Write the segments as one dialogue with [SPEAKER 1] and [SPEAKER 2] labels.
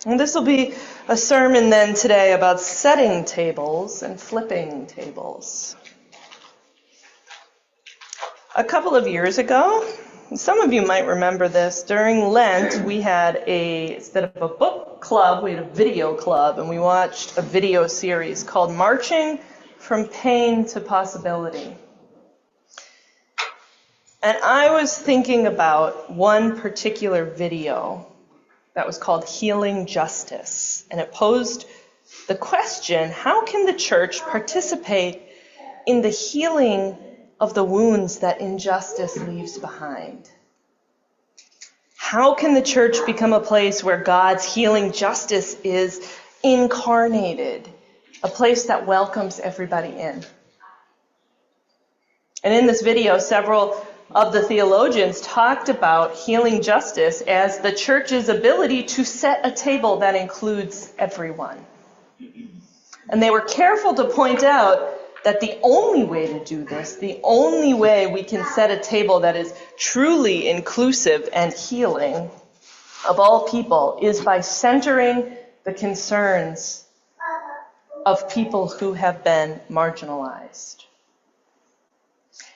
[SPEAKER 1] And this will be a sermon then today about setting tables and flipping tables. A couple of years ago, some of you might remember this, during Lent we had instead of a book club, we had a video club, and we watched a video series called Marching from Pain to Possibility. And I was thinking about one particular video that was called Healing Justice. And it posed the question, how can the church participate in the healing of the wounds that injustice leaves behind? How can the church become a place where God's healing justice is incarnated, a place that welcomes everybody in? And in this video, several of the theologians talked about healing justice as the church's ability to set a table that includes everyone. And they were careful to point out that the only way to do this, the only way we can set a table that is truly inclusive and healing of all people, is by centering the concerns of people who have been marginalized.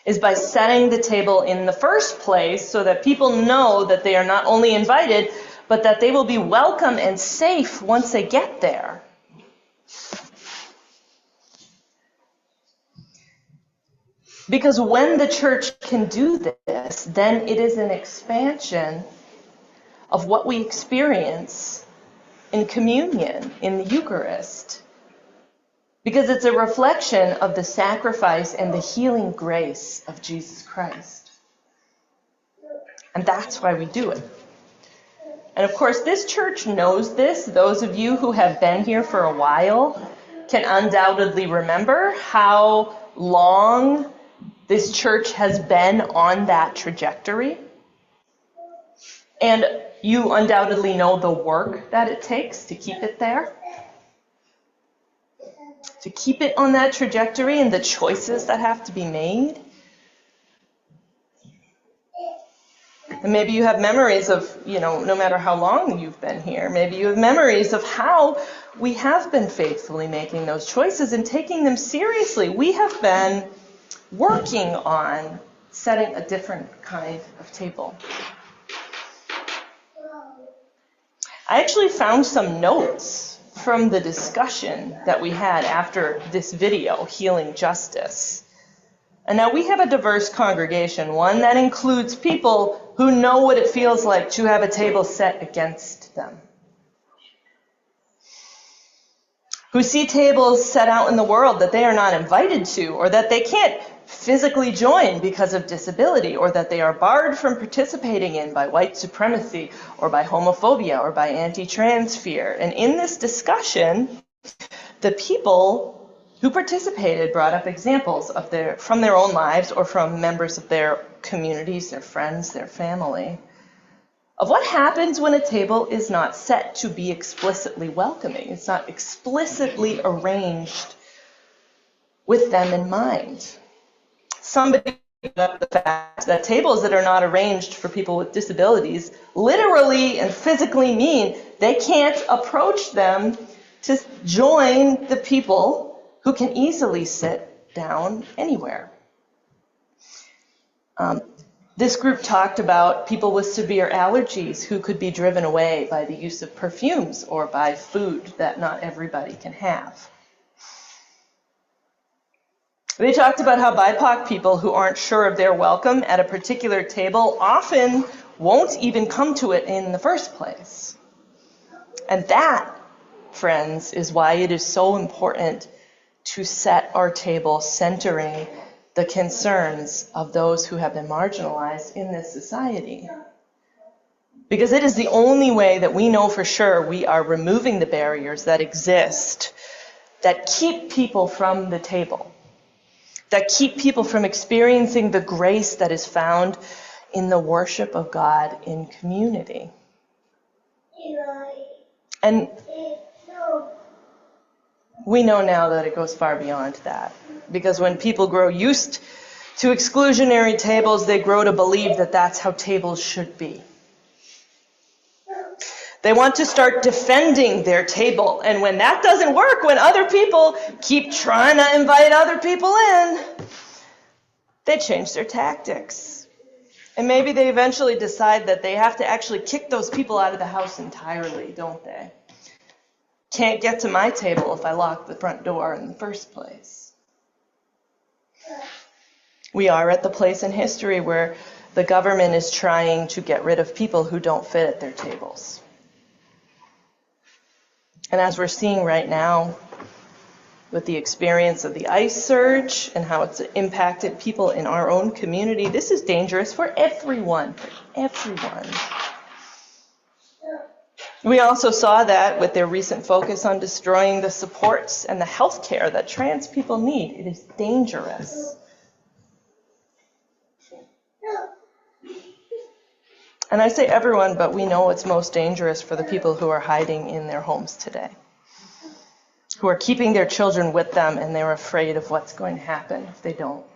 [SPEAKER 1] Is by setting the table in the first place so that people know that they are not only invited, but that they will be welcome and safe once they get there. Because when the church can do this, then it is an expansion of what we experience in communion, in the Eucharist. Because it's a reflection of the sacrifice and the healing grace of Jesus Christ. And that's why we do it. And of course, this church knows this. Those of you who have been here for a while can undoubtedly remember how long this church has been on that trajectory. And you undoubtedly know the work that it takes to keep it there. To keep it on that trajectory and the choices that have to be made. And maybe you have memories of, no matter how long you've been here, maybe you have memories of how we have been faithfully making those choices and taking them seriously. We have been working on setting a different kind of table. I actually found some notes from the discussion that we had after this video, Healing Justice. And now we have a diverse congregation, one that includes people who know what it feels like to have a table set against them. Who see tables set out in the world that they are not invited to, or that they can't physically join because of disability, or that they are barred from participating in by white supremacy, or by homophobia, or by anti-trans fear. And in this discussion, the people who participated brought up examples from their own lives or from members of their communities, their friends, their family, of what happens when a table is not set to be explicitly welcoming. It's not explicitly arranged with them in mind. Somebody brought up the fact that tables that are not arranged for people with disabilities literally and physically mean they can't approach them to join the people who can easily sit down anywhere. This group talked about people with severe allergies who could be driven away by the use of perfumes or by food that not everybody can have. They talked about how BIPOC people who aren't sure of their welcome at a particular table often won't even come to it in the first place. And that, friends, is why it is so important to set our table centering the concerns of those who have been marginalized in this society. Because it is the only way that we know for sure we are removing the barriers that exist, that keep people from the table, that keep people from experiencing the grace that is found in the worship of God in community. And we know now that it goes far beyond that. Because when people grow used to exclusionary tables, they grow to believe that that's how tables should be. They want to start defending their table. And when that doesn't work, when other people keep trying to invite other people in, they change their tactics. And maybe they eventually decide that they have to actually kick those people out of the house entirely, don't they? Can't get to my table if I lock the front door in the first place. We are at the place in history where the government is trying to get rid of people who don't fit at their tables. And as we're seeing right now, with the experience of the ice surge and how it's impacted people in our own community, this is dangerous for everyone, We also saw that with their recent focus on destroying the supports and the health care that trans people need. It is dangerous. And I say everyone, but we know it's most dangerous for the people who are hiding in their homes today, who are keeping their children with them, and they're afraid of what's going to happen if they don't.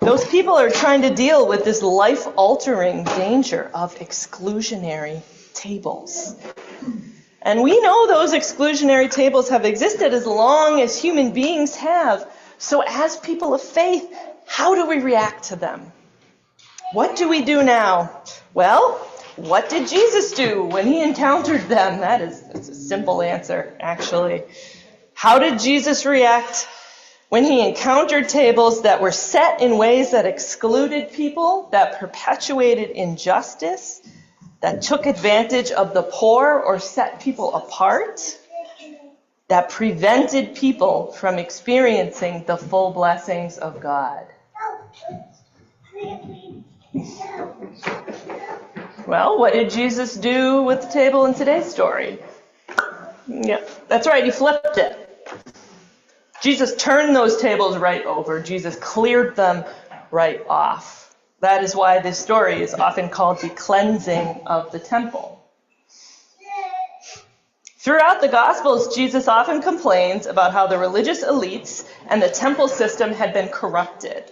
[SPEAKER 1] Those people are trying to deal with this life-altering danger of exclusionary tables. And we know those exclusionary tables have existed as long as human beings have. So as people of faith, how do we react to them? What do we do now? Well, what did Jesus do when he encountered them? That's a simple answer, actually. How did Jesus react when he encountered tables that were set in ways that excluded people, that perpetuated injustice, that took advantage of the poor or set people apart, that prevented people from experiencing the full blessings of God? Well, what did Jesus do with the table in today's story? Yeah, that's right, he flipped it. Jesus turned those tables right over. Jesus cleared them right off. That is why this story is often called the cleansing of the temple. Throughout the Gospels, Jesus often complains about how the religious elites and the temple system had been corrupted,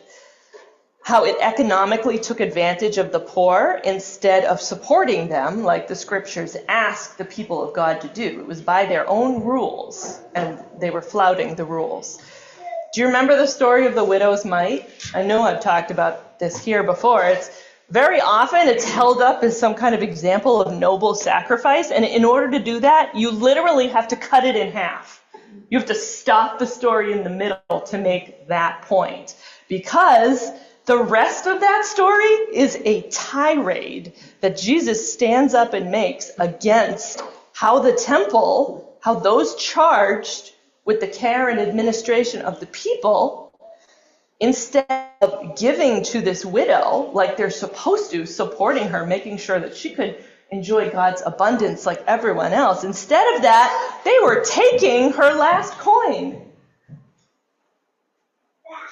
[SPEAKER 1] how it economically took advantage of the poor instead of supporting them like the scriptures ask the people of God to do. It was by their own rules, and they were flouting the rules. Do you remember the story of the widow's mite? I know I've talked about this here before. Very often it's held up as some kind of example of noble sacrifice, and in order to do that, you literally have to cut it in half. You have to stop the story in the middle to make that point, because the rest of that story is a tirade that Jesus stands up and makes against how the temple, how those charged with the care and administration of the people, instead of giving to this widow like they're supposed to, supporting her, making sure that she could enjoy God's abundance like everyone else, instead of that, they were taking her last coin.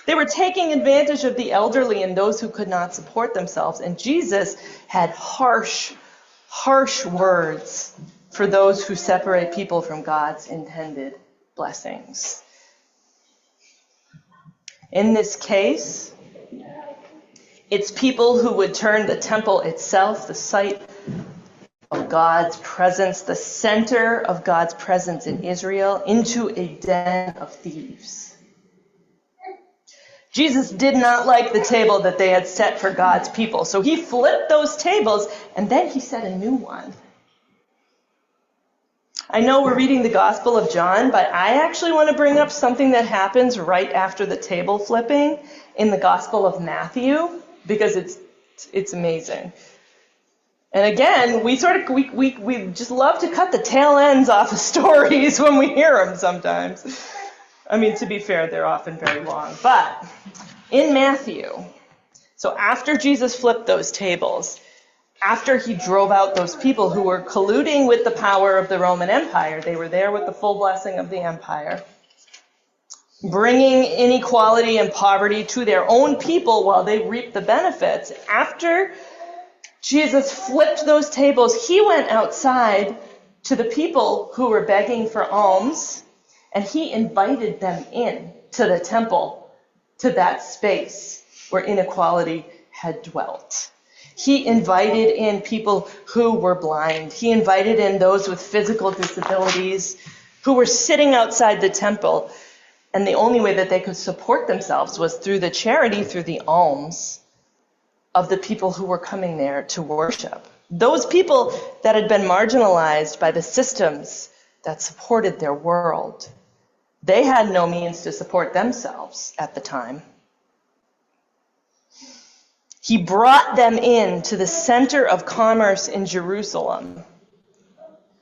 [SPEAKER 1] They were taking advantage of the elderly and those who could not support themselves. And Jesus had harsh words for those who separate people from God's intended blessings. In this case, it's people who would turn the temple itself, the site of God's presence, the center of God's presence in Israel, into a den of thieves. Jesus did not like the table that they had set for God's people, so he flipped those tables, and then he set a new one. I know we're reading the Gospel of John, but I actually want to bring up something that happens right after the table flipping in the Gospel of Matthew, because it's amazing. And again, we just love to cut the tail ends off of stories when we hear them sometimes. I mean, to be fair, they're often very long. But in Matthew, so after Jesus flipped those tables, after he drove out those people who were colluding with the power of the Roman Empire, they were there with the full blessing of the empire, bringing inequality and poverty to their own people while they reaped the benefits. After Jesus flipped those tables, he went outside to the people who were begging for alms, and he invited them in to the temple, to that space where inequality had dwelt. He invited in people who were blind. He invited in those with physical disabilities who were sitting outside the temple. And the only way that they could support themselves was through the charity, through the alms of the people who were coming there to worship. Those people that had been marginalized by the systems that supported their world, they had no means to support themselves at the time. He brought them into the center of commerce in Jerusalem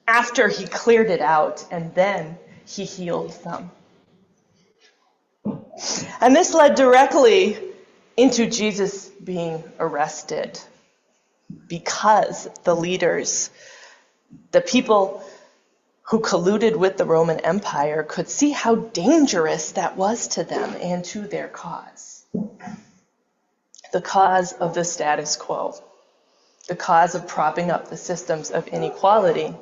[SPEAKER 1] after he cleared it out, and then he healed them. And this led directly into Jesus being arrested because the leaders, the people who colluded with the Roman Empire, could see how dangerous that was to them and to their cause. The cause of the status quo, the cause of propping up the systems of inequality.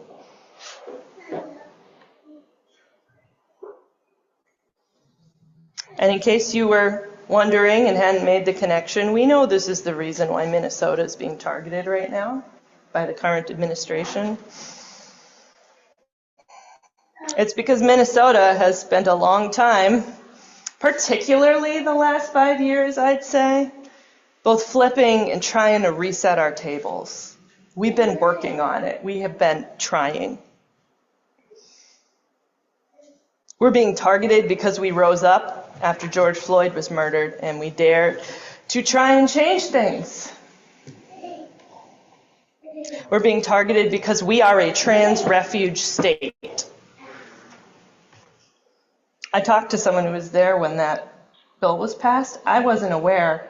[SPEAKER 1] And in case you were wondering and hadn't made the connection, we know this is the reason why Minnesota is being targeted right now by the current administration. It's because Minnesota has spent a long time, particularly the last 5 years, I'd say, both flipping and trying to reset our tables. We've been working on it. We have been trying. We're being targeted because we rose up after George Floyd was murdered and we dared to try and change things. We're being targeted because we are a trans refuge state. I talked to someone who was there when that bill was passed. I wasn't aware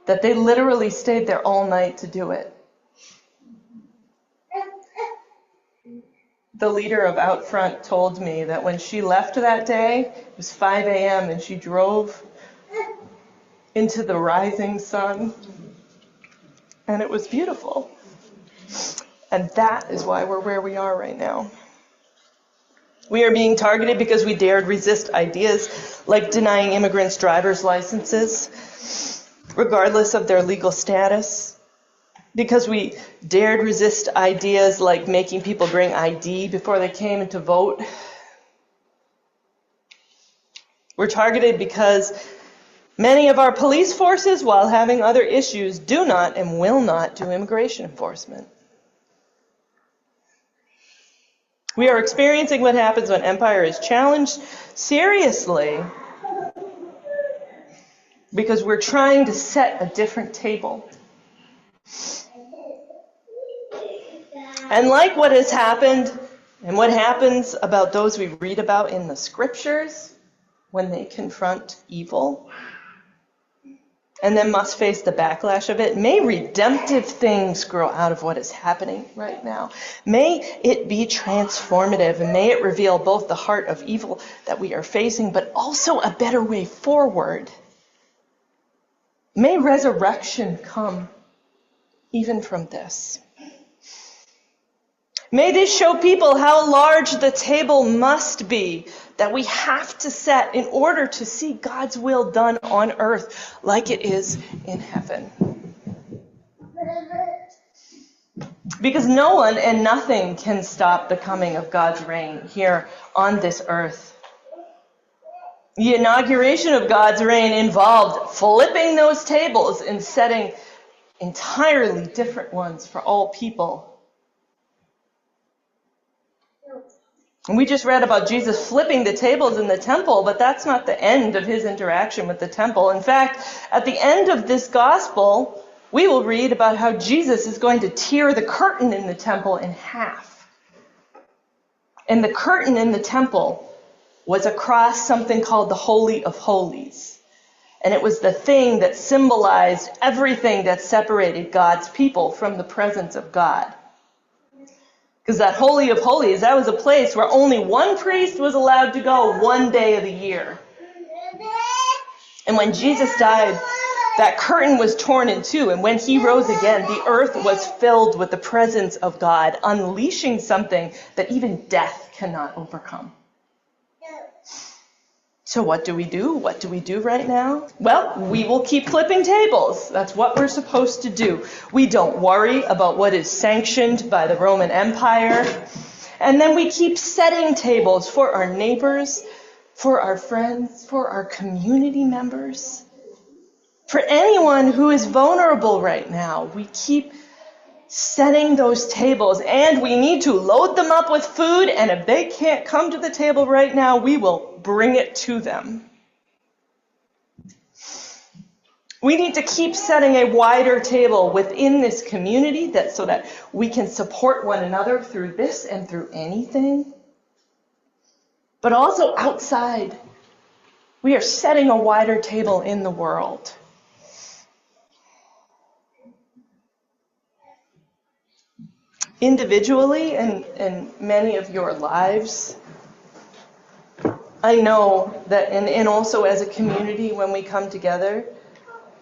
[SPEAKER 1] that they literally stayed there all night to do it. The leader of Outfront told me that when she left that day, it was 5 a.m. and she drove into the rising sun, and it was beautiful. And that is why we're where we are right now. We are being targeted because we dared resist ideas like denying immigrants driver's licenses, regardless of their legal status, because we dared resist ideas like making people bring ID before they came in to vote. We're targeted because many of our police forces, while having other issues, do not and will not do immigration enforcement. We are experiencing what happens when empire is challenged seriously because we're trying to set a different table. And like what has happened and what happens about those we read about in the scriptures when they confront evil and then must face the backlash of it, may redemptive things grow out of what is happening right now. May it be transformative, and may it reveal both the heart of evil that we are facing, but also a better way forward. May resurrection come even from this. May this show people how large the table must be that we have to set in order to see God's will done on earth like it is in heaven. Because no one and nothing can stop the coming of God's reign here on this earth. The inauguration of God's reign involved flipping those tables and setting entirely different ones for all people. And we just read about Jesus flipping the tables in the temple, but that's not the end of his interaction with the temple. In fact, at the end of this gospel, we will read about how Jesus is going to tear the curtain in the temple in half. And the curtain in the temple was across something called the Holy of Holies. And it was the thing that symbolized everything that separated God's people from the presence of God. Because that Holy of Holies, that was a place where only one priest was allowed to go one day of the year. And when Jesus died, that curtain was torn in two. And when he rose again, the earth was filled with the presence of God, unleashing something that even death cannot overcome. So what do we do? What do we do right now? Well, we will keep flipping tables. That's what we're supposed to do. We don't worry about what is sanctioned by the Roman Empire. And then we keep setting tables for our neighbors, for our friends, for our community members, for anyone who is vulnerable right now. We keep setting those tables, and we need to load them up with food, and if they can't come to the table right now, we will bring it to them. We need to keep setting a wider table within this community so that we can support one another through this and through anything. But also outside, we are setting a wider table in the world. Individually and in many of your lives, I know that, and also as a community when we come together,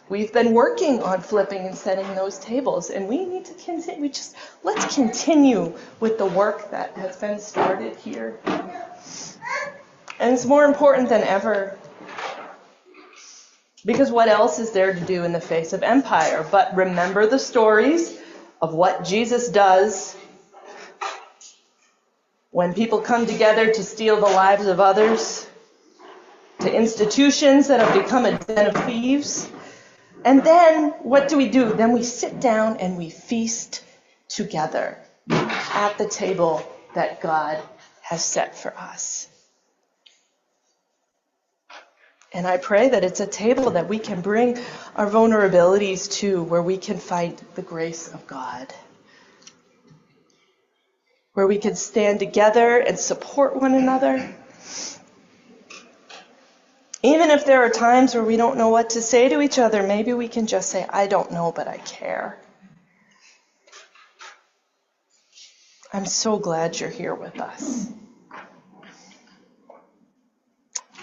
[SPEAKER 1] we've been working on flipping and setting those tables, and we need to continue. Let's continue with the work that has been started here. And it's more important than ever, because what else is there to do in the face of empire but remember the stories of what Jesus does when people come together to steal the lives of others, to institutions that have become a den of thieves. And then what do? Then we sit down and we feast together at the table that God has set for us. And I pray that it's a table that we can bring our vulnerabilities to, where we can find the grace of God, where we can stand together and support one another. Even if there are times where we don't know what to say to each other, maybe we can just say, I don't know, but I care. I'm so glad you're here with us.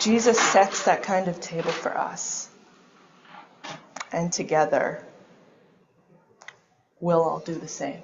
[SPEAKER 1] Jesus sets that kind of table for us. And together, we'll all do the same.